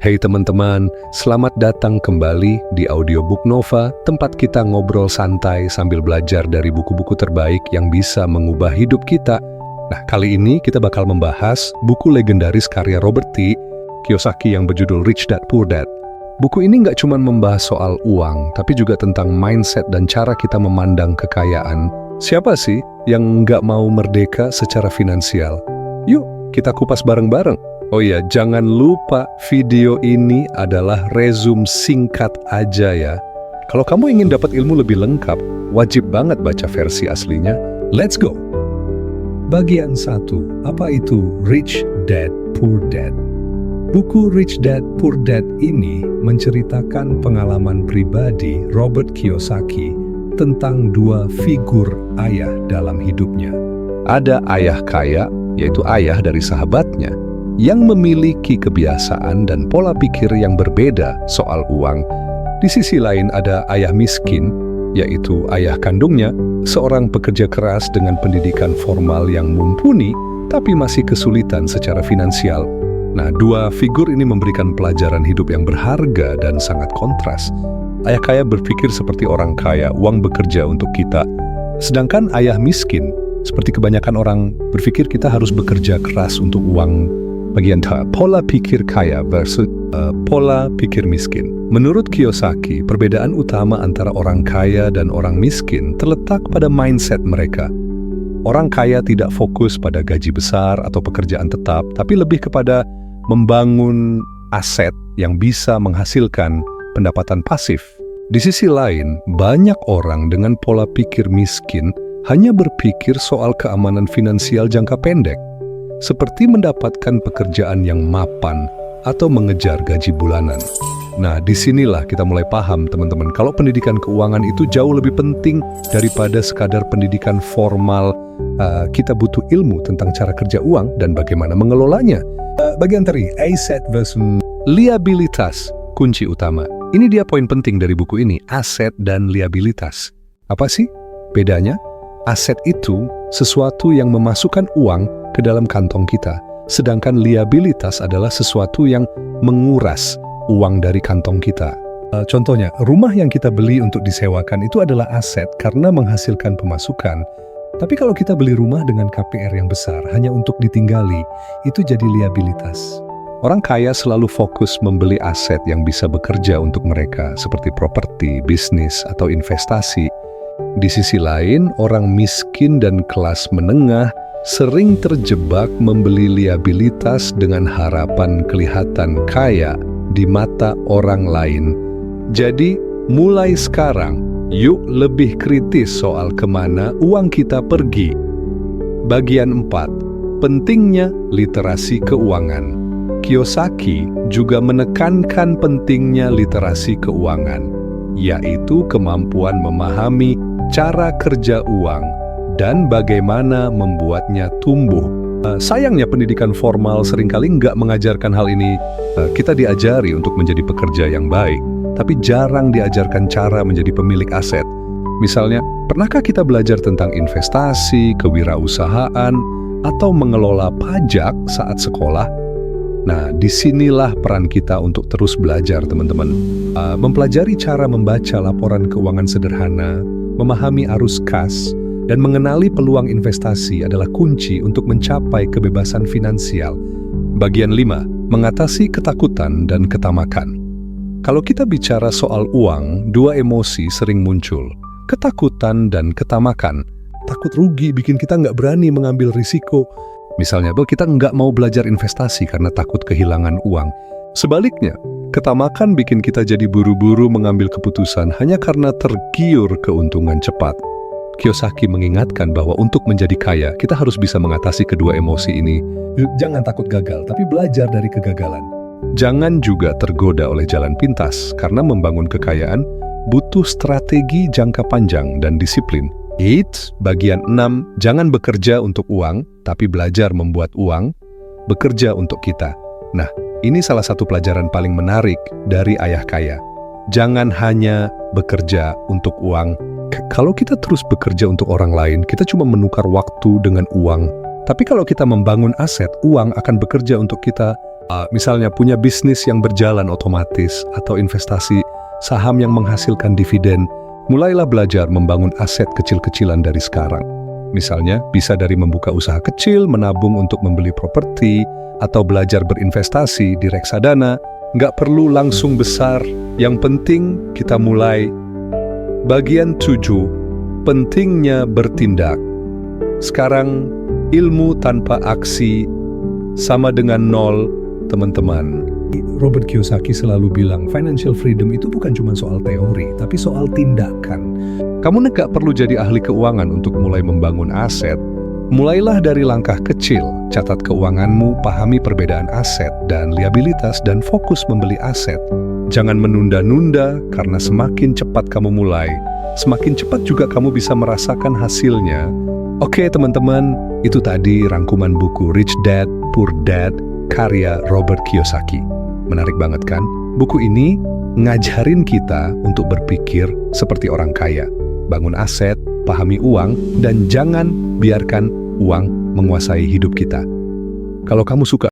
Hey teman-teman, selamat datang kembali di Audiobook Nova, tempat kita ngobrol santai sambil belajar dari buku-buku terbaik yang bisa mengubah hidup kita. Nah, kali ini kita bakal membahas buku legendaris karya Robert T. Kiyosaki yang berjudul Rich Dad Poor Dad. Buku ini nggak cuma membahas soal uang, tapi juga tentang mindset dan cara kita memandang kekayaan. Siapa sih yang nggak mau merdeka secara finansial? Yuk, kita kupas bareng-bareng. Oh iya, jangan lupa video ini adalah resume singkat aja ya. Kalau kamu ingin dapat ilmu lebih lengkap, wajib banget baca versi aslinya. Let's go! Bagian 1. Apa itu Rich Dad Poor Dad? Buku Rich Dad Poor Dad ini menceritakan pengalaman pribadi Robert Kiyosaki tentang dua figur ayah dalam hidupnya. Ada ayah kaya, yaitu ayah dari sahabatnya, yang memiliki kebiasaan dan pola pikir yang berbeda soal uang. Di sisi lain ada ayah miskin, yaitu ayah kandungnya, seorang pekerja keras dengan pendidikan formal yang mumpuni, tapi masih kesulitan secara finansial. Nah, dua figur ini memberikan pelajaran hidup yang berharga dan sangat kontras. Ayah kaya berpikir seperti orang kaya, uang bekerja untuk kita. Sedangkan ayah miskin, seperti kebanyakan orang berpikir kita harus bekerja keras untuk uang. Bagian pola pikir kaya versus pola pikir miskin. Menurut Kiyosaki, perbedaan utama antara orang kaya dan orang miskin terletak pada mindset mereka. Orang kaya tidak fokus pada gaji besar atau pekerjaan tetap, tapi lebih kepada membangun aset yang bisa menghasilkan pendapatan pasif. Di sisi lain, banyak orang dengan pola pikir miskin hanya berpikir soal keamanan finansial jangka pendek, seperti mendapatkan pekerjaan yang mapan atau mengejar gaji bulanan. Nah, disinilah kita mulai paham, teman-teman, kalau pendidikan keuangan itu jauh lebih penting daripada sekadar pendidikan formal. Kita butuh ilmu tentang cara kerja uang dan bagaimana mengelolanya. Bagian 3, asset versus liabilitas, kunci utama. Ini dia poin penting dari buku ini, aset dan liabilitas. Apa sih bedanya? Aset itu sesuatu yang memasukkan uang ke dalam kantong kita, sedangkan liabilitas adalah sesuatu yang menguras uang dari kantong kita. Contohnya, rumah yang kita beli untuk disewakan itu adalah aset karena menghasilkan pemasukan. Tapi kalau kita beli rumah dengan KPR yang besar hanya untuk ditinggali, itu jadi liabilitas. Orang kaya selalu fokus membeli aset yang bisa bekerja untuk mereka, seperti properti, bisnis, atau investasi. Di sisi lain, orang miskin dan kelas menengah sering terjebak membeli liabilitas dengan harapan kelihatan kaya di mata orang lain. Jadi, mulai sekarang, yuk lebih kritis soal kemana uang kita pergi. Bagian 4, pentingnya literasi keuangan. Kiyosaki juga menekankan pentingnya literasi keuangan, yaitu kemampuan memahami cara kerja uang dan bagaimana membuatnya tumbuh. Sayangnya pendidikan formal seringkali nggak mengajarkan hal ini. Kita diajari untuk menjadi pekerja yang baik, tapi jarang diajarkan cara menjadi pemilik aset. Misalnya, pernahkah kita belajar tentang investasi, kewirausahaan, atau mengelola pajak saat sekolah? Nah, disinilah peran kita untuk terus belajar, teman-teman. Mempelajari cara membaca laporan keuangan sederhana, memahami arus kas, dan mengenali peluang investasi adalah kunci untuk mencapai kebebasan finansial. Bagian 5, mengatasi ketakutan dan ketamakan. Kalau kita bicara soal uang, dua emosi sering muncul, ketakutan dan ketamakan. Takut rugi bikin kita nggak berani mengambil risiko. Misalnya, kita nggak mau belajar investasi karena takut kehilangan uang. Sebaliknya, ketamakan bikin kita jadi buru-buru mengambil keputusan hanya karena tergiur keuntungan cepat. Kiyosaki mengingatkan bahwa untuk menjadi kaya, kita harus bisa mengatasi kedua emosi ini. Jangan takut gagal, tapi belajar dari kegagalan. Jangan juga tergoda oleh jalan pintas, karena membangun kekayaan butuh strategi jangka panjang dan disiplin. Bagian 6, jangan bekerja untuk uang, tapi belajar membuat uang bekerja untuk kita. Nah, ini salah satu pelajaran paling menarik dari ayah kaya. Jangan hanya bekerja untuk uang. Kalau kita terus bekerja untuk orang lain, kita cuma menukar waktu dengan uang. Tapi kalau kita membangun aset, uang akan bekerja untuk kita Misalnya punya bisnis yang berjalan otomatis atau investasi saham yang menghasilkan dividen, mulailah belajar membangun aset kecil-kecilan dari sekarang. Misalnya bisa dari membuka usaha kecil, menabung untuk membeli properti, atau belajar berinvestasi di reksadana. Nggak perlu langsung besar, yang penting kita mulai. Bagian 7, pentingnya bertindak. Sekarang, ilmu tanpa aksi sama dengan nol, teman-teman. Robert Kiyosaki selalu bilang, financial freedom itu bukan cuma soal teori, tapi soal tindakan. Kamu nggak perlu jadi ahli keuangan untuk mulai membangun aset. Mulailah dari langkah kecil, catat keuanganmu, pahami perbedaan aset dan liabilitas, dan fokus membeli aset. Jangan menunda-nunda, karena semakin cepat kamu mulai, semakin cepat juga kamu bisa merasakan hasilnya. Oke teman-teman, itu tadi rangkuman buku Rich Dad, Poor Dad, karya Robert Kiyosaki. Menarik banget kan? Buku ini ngajarin kita untuk berpikir seperti orang kaya. Bangun aset, pahami uang, dan jangan biarkan uang menguasai hidup kita. Kalau kamu suka